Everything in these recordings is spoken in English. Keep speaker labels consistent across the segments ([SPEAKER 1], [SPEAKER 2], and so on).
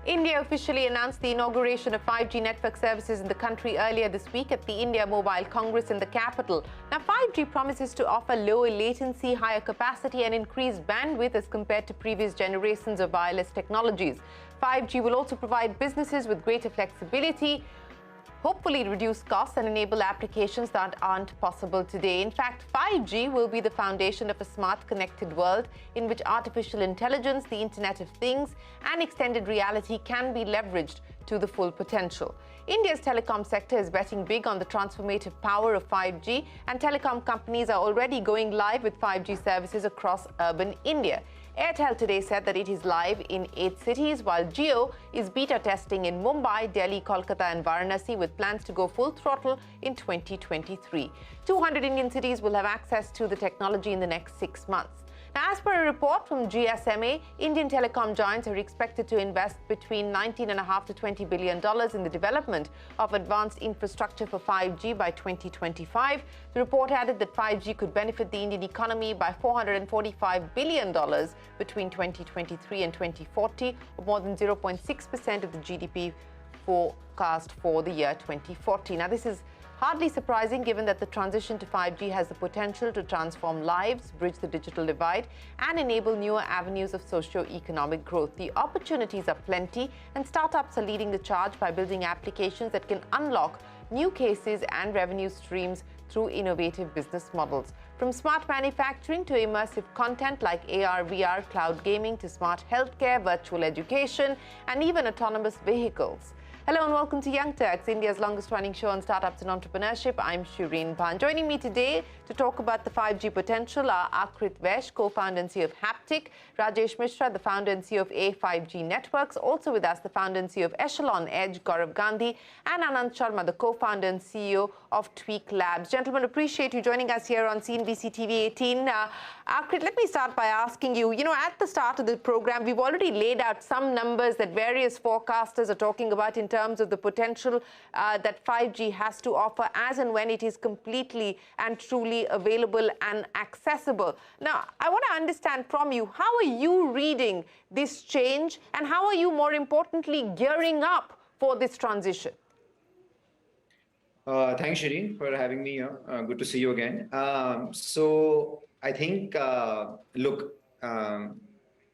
[SPEAKER 1] India officially announced the inauguration of 5G network services in the country earlier this week at the India Mobile Congress in the capital. Now, 5G promises to offer lower latency, higher capacity and increased bandwidth as compared to previous generations of wireless technologies. 5G will also provide businesses with greater flexibility, hopefully reduce costs and enable applications that aren't possible today. In fact, 5G will be the foundation of a smart, connected world in which artificial intelligence, the Internet of Things, and extended reality can be leveraged to the full potential. India's telecom sector is betting big on the transformative power of 5G, and telecom companies are already going live with 5G services across urban India. Airtel today said that it is live in 8 cities, while Jio is beta testing in Mumbai, Delhi, Kolkata and Varanasi with plans to go full throttle in 2023. 200 Indian cities will have access to the technology in the next 6 months. Now, as per a report from GSMA, Indian telecom giants are expected to invest between $19.5 to $20 billion in the development of advanced infrastructure for 5G by 2025. The report added that 5G could benefit the Indian economy by $445 billion between 2023 and 2040, or more than 0.6% of the GDP forecast for the year 2040. Now, this is hardly surprising given that the transition to 5G has the potential to transform lives, bridge the digital divide, and enable newer avenues of socio-economic growth. The opportunities are plenty, and startups are leading the charge by building applications that can unlock new cases and revenue streams through innovative business models. From smart manufacturing to immersive content like AR, VR, cloud gaming to smart healthcare, virtual education, and even autonomous vehicles. Hello and welcome to Young Turks, India's longest-running show on startups and entrepreneurship. I'm Shireen Bhan. Joining me today to talk about the 5G potential are Aakrit Vaish, co-founder and CEO of Haptik; Rajesh Mishra, the founder and CEO of A5G Networks; also with us, the founder and CEO of Echelon Edge, Gaurav Gandhi; and Anant, the co-founder and CEO of Tweek Labs. Gentlemen, appreciate you joining us here on CNBC-TV18. Aakrit, let me start by asking you, at the start of the program, we've already laid out some numbers that various forecasters are talking about in terms of the potential that 5G has to offer as and when it is completely and truly available and accessible. Now, I want to understand from you, how are you reading this change, and how are you, more importantly, gearing up for this transition?
[SPEAKER 2] Thanks, Shireen, for having me here. Good to see you again. So I think, look,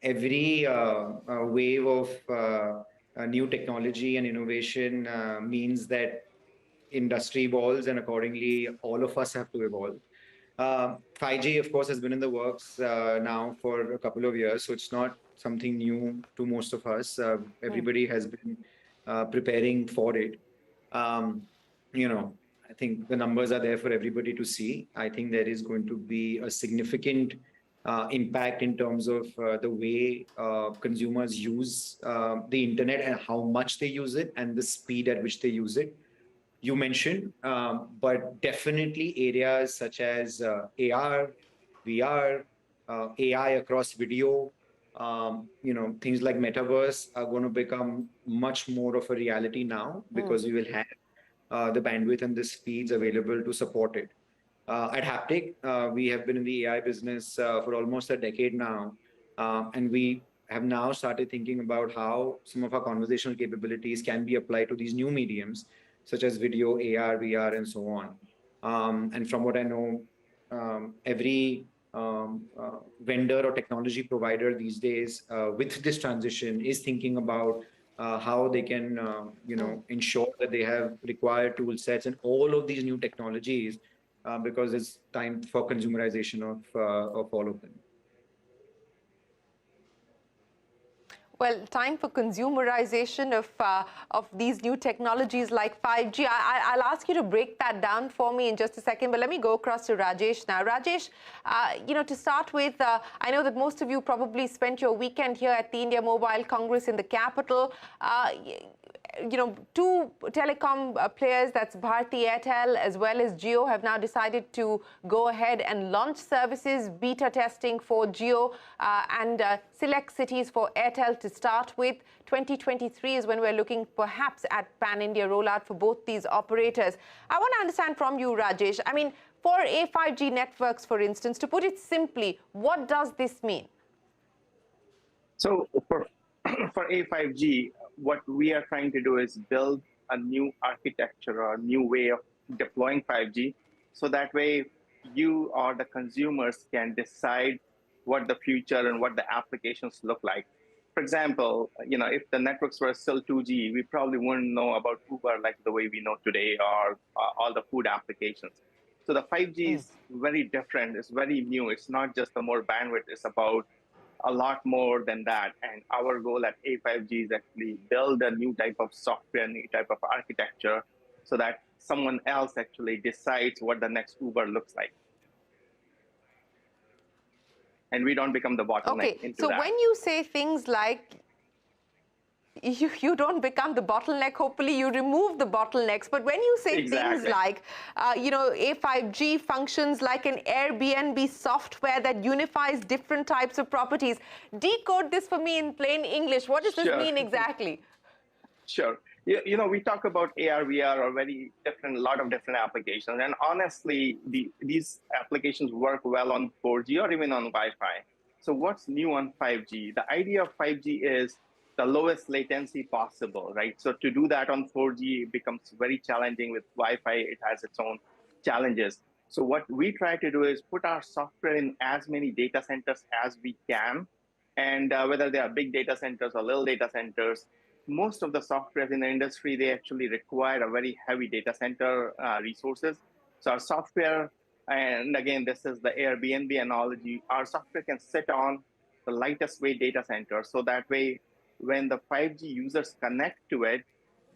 [SPEAKER 2] every wave of new technology and innovation means that industry evolves, and accordingly, all of us have to evolve. 5G, of course, has been in the works now for a couple of years, so it's not something new to most of us. Everybody has been preparing for it. I think the numbers are there for everybody to see. I think there is going to be a significant impact in terms of the way consumers use the internet and how much they use it and the speed at which they use it. You mentioned, but definitely areas such as AR, VR, AI across video, things like metaverse are going to become much more of a reality now, because we will have the bandwidth and the speeds available to support it. At Haptik, we have been in the AI business for almost a decade now, and we have now started thinking about how some of our conversational capabilities can be applied to these new mediums, such as video, AR, VR, and so on. And from what I know, every vendor or technology provider these days with this transition is thinking about how they can, ensure that they have required tool sets and all of these new technologies, because it's time for consumerization of all of them.
[SPEAKER 1] Well, time for consumerization of these new technologies like 5G. I'll ask you to break that down for me in just a second, but let me go across to Rajesh now. Rajesh, to start with, I know that most of you probably spent your weekend here at the India Mobile Congress in the capital. Two telecom players, that's Bharti Airtel as well as Jio, have now decided to go ahead and launch services, beta testing for Jio and select cities for Airtel to start with. 2023 is when we're looking perhaps at pan-India rollout for both these operators. I want to understand from you, Rajesh, I mean, for A5G networks, for instance, to put it simply, what does this mean?
[SPEAKER 3] So for A5G, what we are trying to do is build a new architecture or a new way of deploying 5G. So that way you or the consumers can decide what the future and what the applications look like. For example, if the networks were still 2G, we probably wouldn't know about Uber like the way we know today, or all the food applications. So the 5G is very different. It's very new. It's not just the more bandwidth. It's about a lot more than that. And our goal at A5G is actually build a new type of software, new type of architecture, so that someone else actually decides what the next Uber looks like. And we don't become the bottleneck into that.
[SPEAKER 1] So when you say things like you don't become the bottleneck, hopefully you remove the bottlenecks. But when you say things like, A5G functions like an Airbnb software that unifies different types of properties, decode this for me in plain English. What does this mean exactly?
[SPEAKER 3] Sure. We talk about AR, VR, or a lot of different applications. And honestly, these applications work well on 4G or even on Wi-Fi. So what's new on 5G? The idea of 5G is the lowest latency possible, right? So to do that on 4G becomes very challenging. With Wi-Fi, it has its own challenges. So what we try to do is put our software in as many data centers as we can. And whether they are big data centers or little data centers, most of the software in the industry, they actually require a very heavy data center resources. So our software, and again, this is the Airbnb analogy, our software can sit on the lightest weight data center. So that way, when the 5G users connect to it,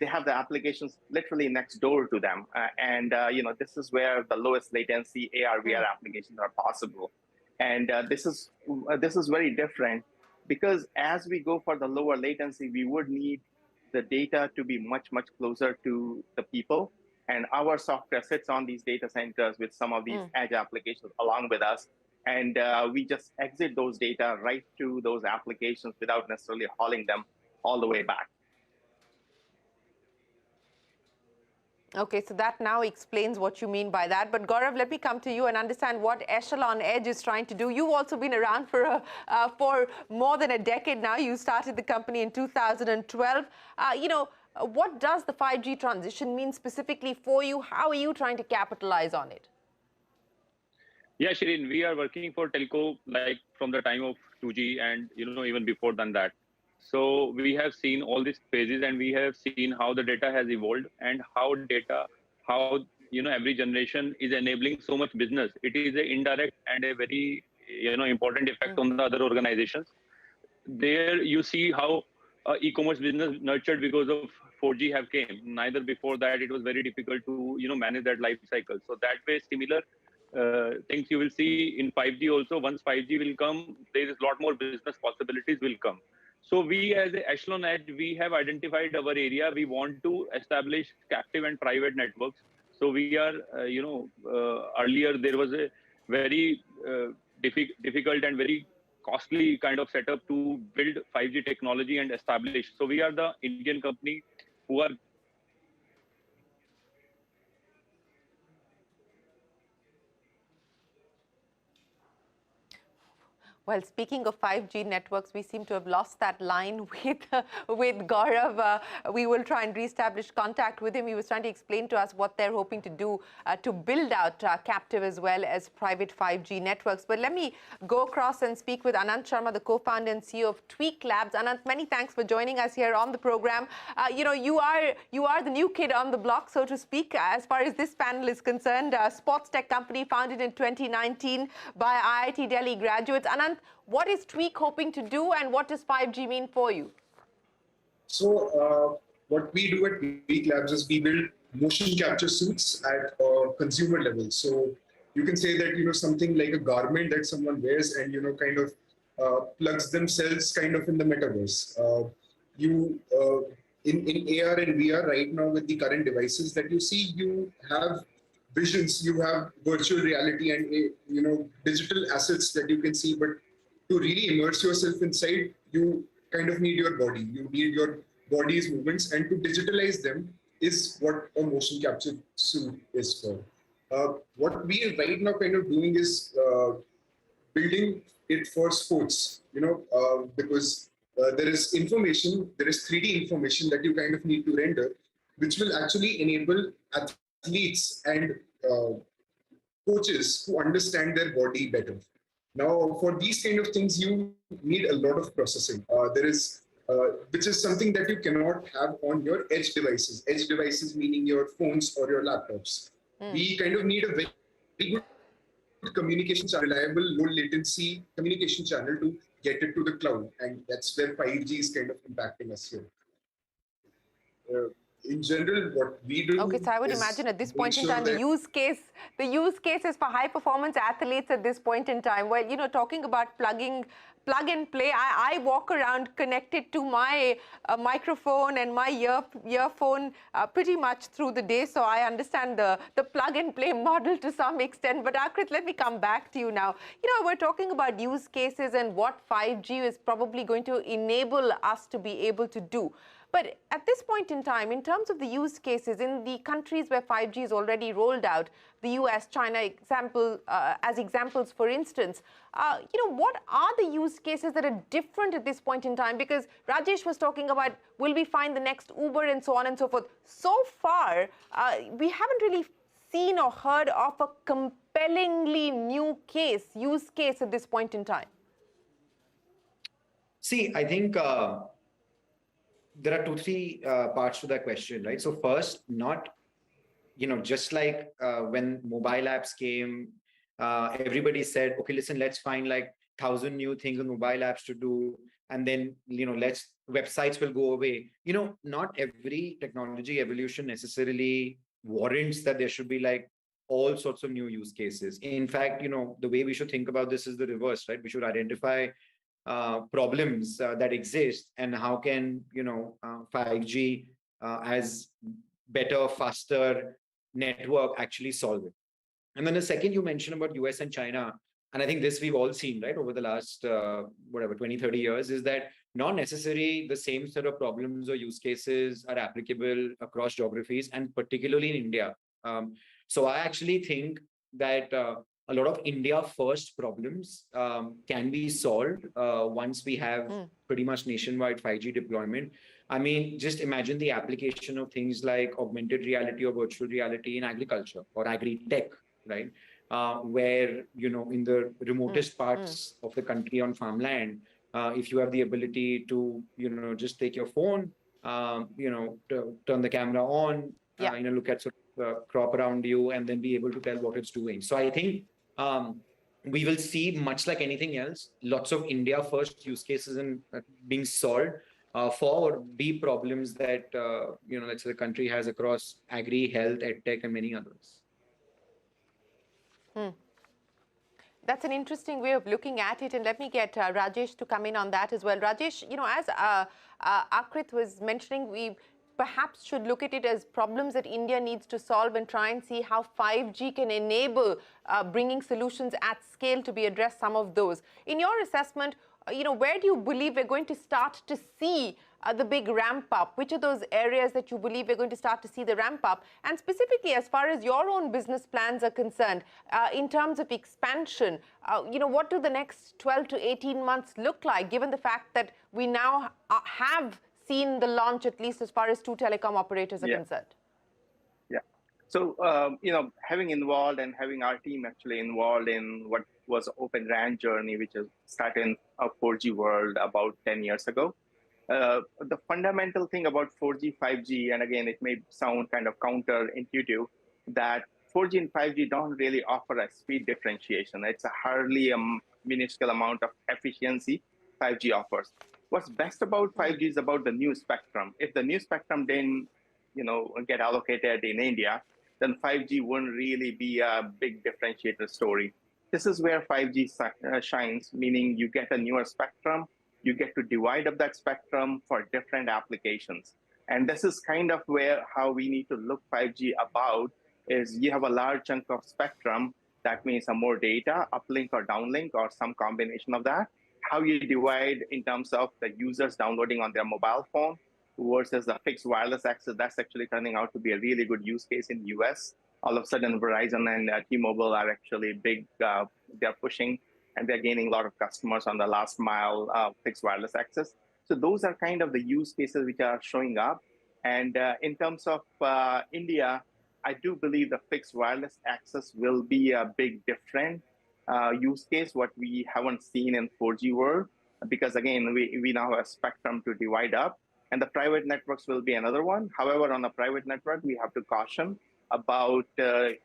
[SPEAKER 3] they have the applications literally next door to them. This is where the lowest latency AR, VR applications are possible. And this is very different, because as we go for the lower latency, we would need the data to be much, much closer to the people. And our software sits on these data centers with some of these edge applications along with us. And we just exit those data right to those applications without necessarily hauling them all the way back.
[SPEAKER 1] Okay, so that now explains what you mean by that. But Gaurav, let me come to you and understand what Echelon Edge is trying to do. You've also been around for more than a decade now. You started the company in 2012. What does the 5G transition mean specifically for you? How are you trying to capitalize on it?
[SPEAKER 4] Yeah, Shireen, we are working for telco like from the time of 2G and even before than that. So we have seen all these phases, and we have seen how the data has evolved and how every generation is enabling so much business. It is an indirect and a very important effect on the other organizations. There you see how e-commerce business nurtured because of 4G have came. Neither before that it was very difficult to manage that life cycle. So that way similar things you will see in 5G also. Once 5G will come, there is a lot more business possibilities will come. So we as a Echelon Edge, we have identified our area. We want to establish captive and private networks. So we are, earlier there was a very difficult and very costly kind of setup to build 5G technology and establish. So we are the Indian company who are
[SPEAKER 1] Well, speaking of 5G networks, we seem to have lost that line with Gaurav. We will try and reestablish contact with him. He was trying to explain to us what they're hoping to do to build out captive as well as private 5G networks. But let me go across and speak with Anant Sharma, the co-founder and CEO of Tweek Labs. Anant, many thanks for joining us here on the program. You are the new kid on the block, so to speak, as far as this panel is concerned. A sports tech company founded in 2019 by IIT Delhi graduates. Anant, what is Tweek hoping to do, and what does 5G mean for you?
[SPEAKER 5] So what we do at Tweek Labs is we build motion capture suits at a consumer level. So you can say that, something like a garment that someone wears and, kind of plugs themselves kind of in the metaverse. In AR and VR right now with the current devices that you see, you have visions, you have virtual reality and, digital assets that you can see, but to really immerse yourself inside, you kind of need your body. You need your body's movements, and to digitalize them is what a motion capture suit is for. What we are right now kind of doing is building it for sports, because there is information, there is 3D information that you kind of need to render, which will actually enable athletes and coaches to understand their body better. Now, for these kind of things, you need a lot of processing. Which is something that you cannot have on your edge devices. Edge devices meaning your phones or your laptops. We kind of need a very good communication channel, reliable, low latency communication channel to get it to the cloud, and that's where 5G is kind of impacting us here. In general, what we do.
[SPEAKER 1] Okay, so I would imagine at this point in time, the use cases for high performance athletes at this point in time. Well, you know, talking about plug and play, I walk around connected to my microphone and my earphone pretty much through the day, so I understand the plug and play model to some extent. But Aakrit, let me come back to you now. You know, we're talking about use cases and what 5G is probably going to enable us to be able to do. But at this point in time, in terms of the use cases in the countries where 5G is already rolled out, the US, China as examples, for instance, you know, what are the use cases that are different at this point in time? Because Rajesh was talking about, will we find the next Uber and so on and so forth. So far, we haven't really seen or heard of a compellingly new use case at this point in time.
[SPEAKER 2] See, I think there are 2-3 parts to that question, right? So first, not, you know, just like when mobile apps came, everybody said, okay, listen, let's find like 1,000 new things on mobile apps to do. And then, you know, websites will go away. You know, not every technology evolution necessarily warrants that there should be like all sorts of new use cases. In fact, you know, the way we should think about this is the reverse, right? We should identify problems that exist, and how can, you know, 5G as better, faster network actually solve it. And then the second, you mentioned about US and China, and I think this we've all seen, right, over the last, 20, 30 years, is that not necessarily the same set of problems or use cases are applicable across geographies, and particularly in India. So I actually think that a lot of India first problems can be solved once we have pretty much nationwide 5G deployment. I mean, just imagine the application of things like augmented reality or virtual reality in agriculture or agri-tech, right? Where, you know, in the remotest parts of the country on farmland, if you have the ability to, you know, just take your phone, you know, turn the camera on, you know, look at sort of crop around you, and then be able to tell what it's doing. So I think we will see, much like anything else, lots of India first use cases and being solved for the problems that, you know, let's say the country has across agri, health, edtech, and many others.
[SPEAKER 1] That's an interesting way of looking at it, and let me get Rajesh to come in on that as well. Rajesh, you know, as Aakrit was mentioning, we perhaps should look at it as problems that India needs to solve and try and see how 5G can enable bringing solutions at scale to be addressed some of those. In your assessment, you know, where do you believe we're going to start to see the big ramp up? Which are those areas that you believe we're going to start to see the ramp up? And specifically, as far as your own business plans are concerned, in terms of expansion, you know, what do the next 12 to 18 months look like, given the fact that we now have seen the launch, at least as far as 2 telecom operators are concerned?
[SPEAKER 3] Yeah. So, you know, having our team actually involved in what was Open RAN journey, which is started in a 4G world about 10 years ago. The fundamental thing about 4G, 5G, and again, it may sound kind of counterintuitive, that 4G and 5G don't really offer a speed differentiation. It's a hardly a minuscule amount of efficiency 5G offers. What's best about 5G is about the new spectrum. If the new spectrum didn't, you know, get allocated in India, then 5G wouldn't really be a big differentiator story. This is where 5G shines, meaning you get a newer spectrum, you get to divide up that spectrum for different applications. And this is kind of how we need to look 5G about, is you have a large chunk of spectrum, that means some more data, uplink or downlink, or some combination of that. How you divide in terms of the users downloading on their mobile phone versus the fixed wireless access, that's actually turning out to be a really good use case in the US. All of a sudden, Verizon and T-Mobile are actually big, they're pushing, and they're gaining a lot of customers on the last mile fixed wireless access. So those are kind of the use cases which are showing up. And in terms of India, I do believe the fixed wireless access will be a big different use case, what we haven't seen in 4G world, because again, we now have a spectrum to divide up, and the private networks will be another one. However, on a private network, we have to caution about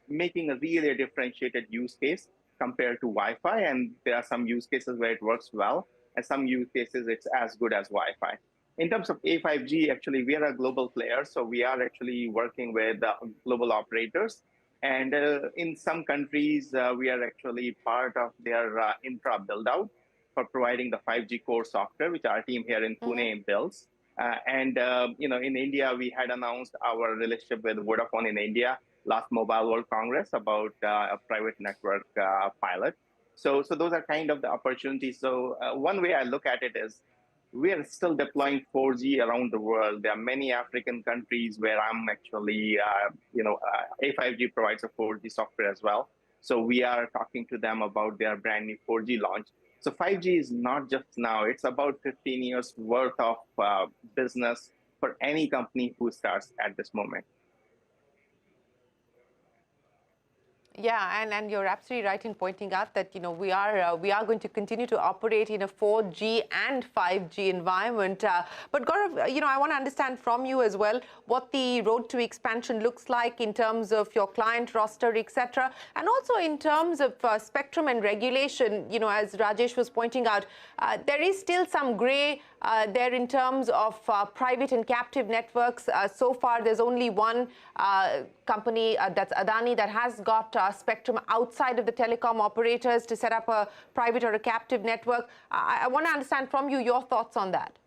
[SPEAKER 3] making a really differentiated use case compared to Wi-Fi, and there are some use cases where it works well, and some use cases it's as good as Wi-Fi. In terms of A5G, actually, we are a global player, so we are actually working with global operators. And in some countries, we are actually part of their infra build-out for providing the 5G core software, which our team here in Pune builds. In India, we had announced our relationship with Vodafone in India last Mobile World Congress about a private network pilot. So those are kind of the opportunities. So one way I look at it is we are still deploying 4G around the world. There are many African countries where I'm actually, A5G provides a 4G software as well. So we are talking to them about their brand new 4G launch. So 5G is not just now, it's about 15 years worth of business for any company who starts at this moment.
[SPEAKER 1] Yeah, and you're absolutely right in pointing out that we are going to continue to operate in a 4G and 5G environment. But Gaurav, I want to understand from you as well what the road to expansion looks like in terms of your client roster, etc., and also in terms of spectrum and regulation. As Rajesh was pointing out, there is still some grey there in terms of private and captive networks. So far, there's only one company, that's Adani, that has got spectrum outside of the telecom operators to set up a private or a captive network. I want to understand from you your thoughts on that.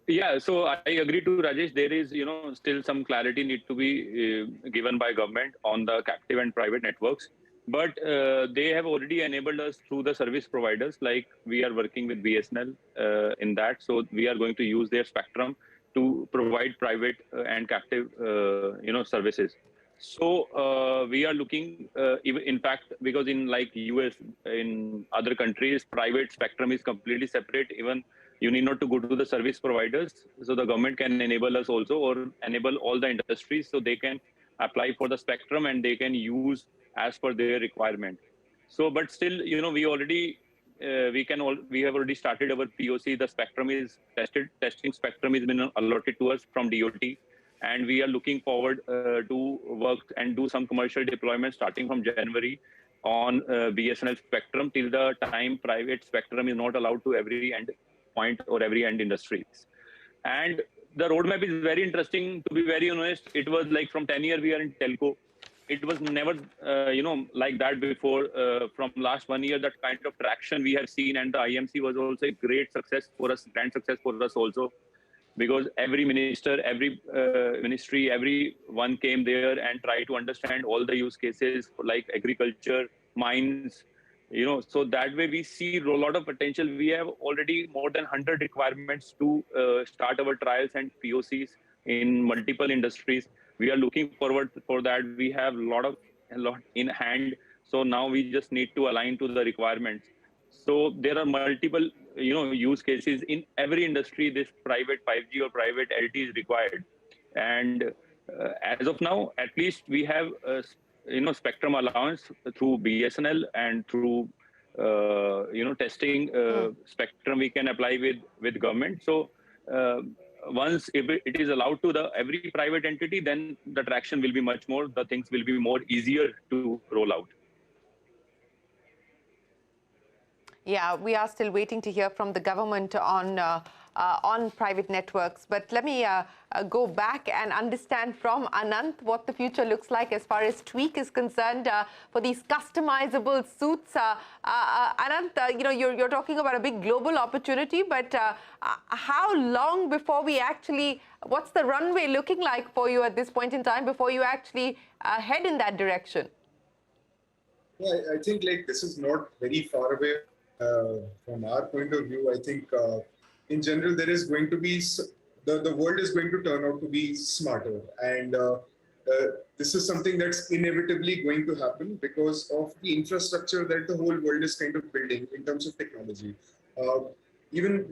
[SPEAKER 4] Yeah, so I agree to Rajesh. There is, still some clarity need to be given by government on the captive and private networks. But they have already enabled us through the service providers, like we are working with BSNL in that. So we are going to use their spectrum to provide private and captive, services. So we are looking, in fact, because in like US, in other countries, private spectrum is completely separate. Even you need not to go to the service providers. So the government can enable us also, or enable all the industries, so they can apply for the spectrum and they can use as per their requirement. So, but still, we have already started our POC. The spectrum is testing spectrum has been allotted to us from DOT. And we are looking forward to work and do some commercial deployment starting from January on BSNL spectrum till the time private spectrum is not allowed to every end point or every end industries. And the roadmap is very interesting. To be very honest, it was like from 10 years we are in telco. It was never, like that before. From last 1 year, that kind of traction we have seen, and the IMC was also a great success for us, grand success for us also, because every minister, every ministry, everyone came there and tried to understand all the use cases like agriculture, mines, so that way we see a lot of potential. We have already more than 100 requirements to start our trials and POCs in multiple industries. We are looking forward for that. We have a lot in hand. So now we just need to align to the requirements. So there are multiple, use cases in every industry. This private 5G or private LTE is required. And as of now, at least we have, spectrum allowance through BSNL and through, testing spectrum we can apply with government. So once if it is allowed to every private entity, then the traction will be much more. The things will be more easier to roll out.
[SPEAKER 1] Yeah, we are still waiting to hear from the government on private networks. But let me go back and understand from Anant what the future looks like as far as Tweek is concerned for these customizable suits. Anant, you're talking about a big global opportunity, but how long before we actually, what's the runway looking like for you at this point in time before you actually head in that direction?
[SPEAKER 5] Yeah, I think this is not very far away from our point of view. I think in general, there is going to be, the world is going to turn out to be smarter. And this is something that's inevitably going to happen because of the infrastructure that the whole world is kind of building in terms of technology. even,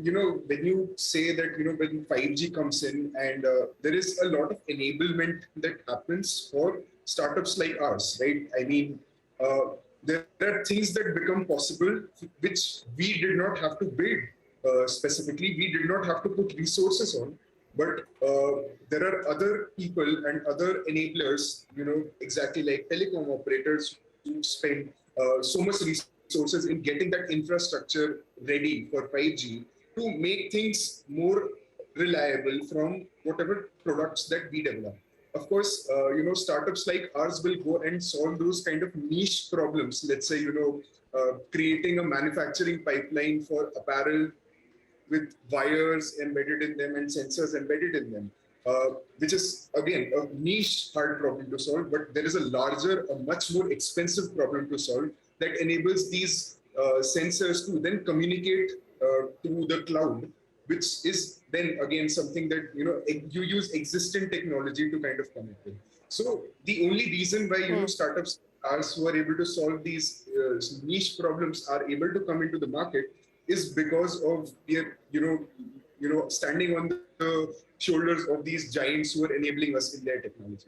[SPEAKER 5] when you say that, when 5G comes in and there is a lot of enablement that happens for startups like ours, right? I mean, there are things that become possible which we did not have to build specifically. We did not have to put resources on, but there are other people and other enablers, exactly like telecom operators who spend so much resources in getting that infrastructure ready for 5G to make things more reliable from whatever products that we develop. Of course, startups like ours will go and solve those kind of niche problems. Let's say, creating a manufacturing pipeline for apparel with wires embedded in them and sensors embedded in them, which is, again, a niche hard problem to solve, but there is a larger, a much more expensive problem to solve that enables these sensors to then communicate to the cloud, which is then again something that, you use existing technology to kind of connect with. So the only reason why, startups who are able to solve these niche problems are able to come into the market is because of their, standing on the shoulders of these giants who are enabling us in their technology.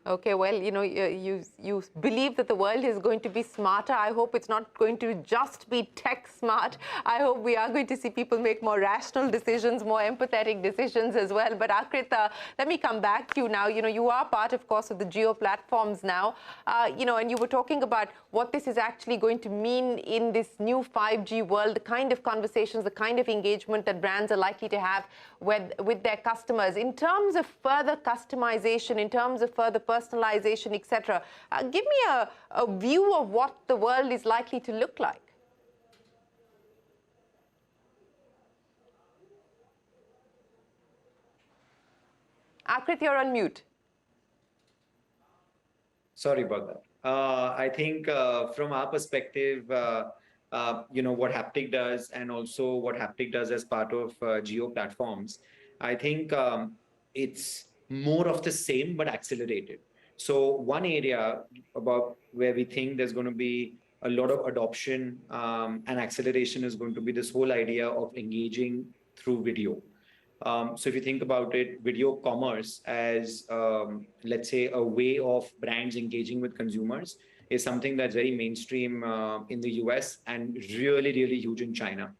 [SPEAKER 1] Okay, well, you believe that the world is going to be smarter. I hope it's not going to just be tech smart. I hope we are going to see people make more rational decisions, more empathetic decisions as well. But Aakrit, let me come back to you now. You are part, of course, of the Geo platforms now. And you were talking about what this is actually going to mean in this new 5G world, the kind of conversations, the kind of engagement that brands are likely to have with their customers. In terms of further customization, in terms of further personalization, etc. Give me a view of what the world is likely to look like. Aakrit, you're on mute.
[SPEAKER 2] Sorry about that. I think from our perspective, what Haptik does and also what Haptik does as part of Geo platforms, I think it's more of the same but accelerated. So one area about where we think there's going to be a lot of adoption and acceleration is going to be this whole idea of engaging through video. So if you think about it, video commerce as, let's say, a way of brands engaging with consumers is something that's very mainstream in the US and really, really huge in China.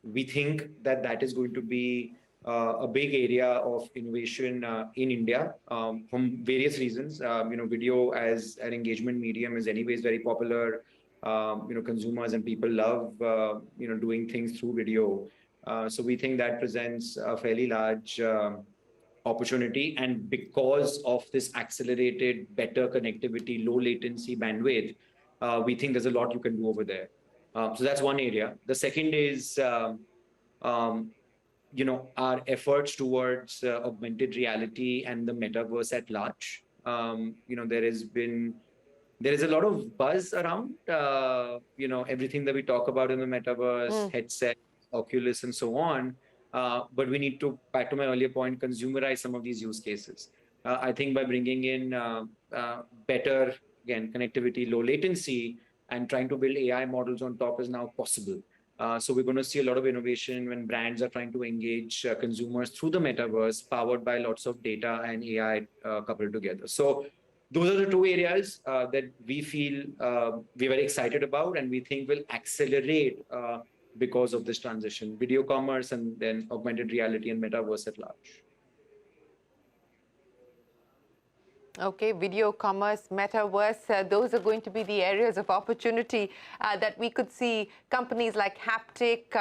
[SPEAKER 2] We think that that is going to be a big area of innovation in India from various reasons. Video as an engagement medium is anyways very popular. Consumers and people love, doing things through video. So we think that presents a fairly large opportunity. And because of this accelerated, better connectivity, low latency bandwidth, we think there's a lot you can do over there. So that's one area. The second is, our efforts towards augmented reality and the metaverse at large. There is a lot of buzz around, everything that we talk about in the metaverse, headset, Oculus, and so on. But we need to, back to my earlier point, consumerize some of these use cases. I think by bringing in better, again, connectivity, low latency, and trying to build AI models on top is now possible. So we're going to see a lot of innovation when brands are trying to engage consumers through the metaverse, powered by lots of data and AI coupled together. So those are the two areas that we feel we're very excited about and we think will accelerate because of this transition: video commerce and then augmented reality and metaverse at large.
[SPEAKER 1] Okay, video commerce, metaverse, those are going to be the areas of opportunity that we could see companies like Haptik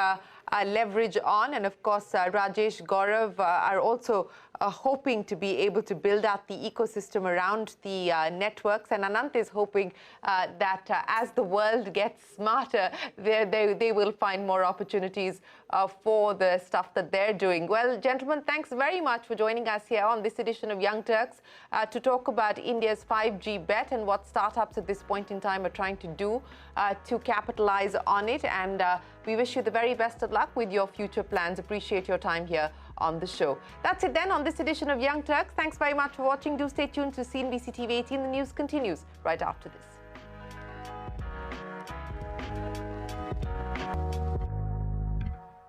[SPEAKER 1] leverage on. And of course, Rajesh, Gaurav are also hoping to be able to build out the ecosystem around the networks. And Anant is hoping that as the world gets smarter, they will find more opportunities for the stuff that they're doing. Well, gentlemen, thanks very much for joining us here on this edition of Young Turks to talk about India's 5G bet and what startups at this point in time are trying to do to capitalize on it. And we wish you the very best of luck with your future plans. Appreciate your time here on the show. That's it then on this edition of Young Turks. Thanks very much for watching. Do stay tuned to CNBC-TV18. The news continues right after this.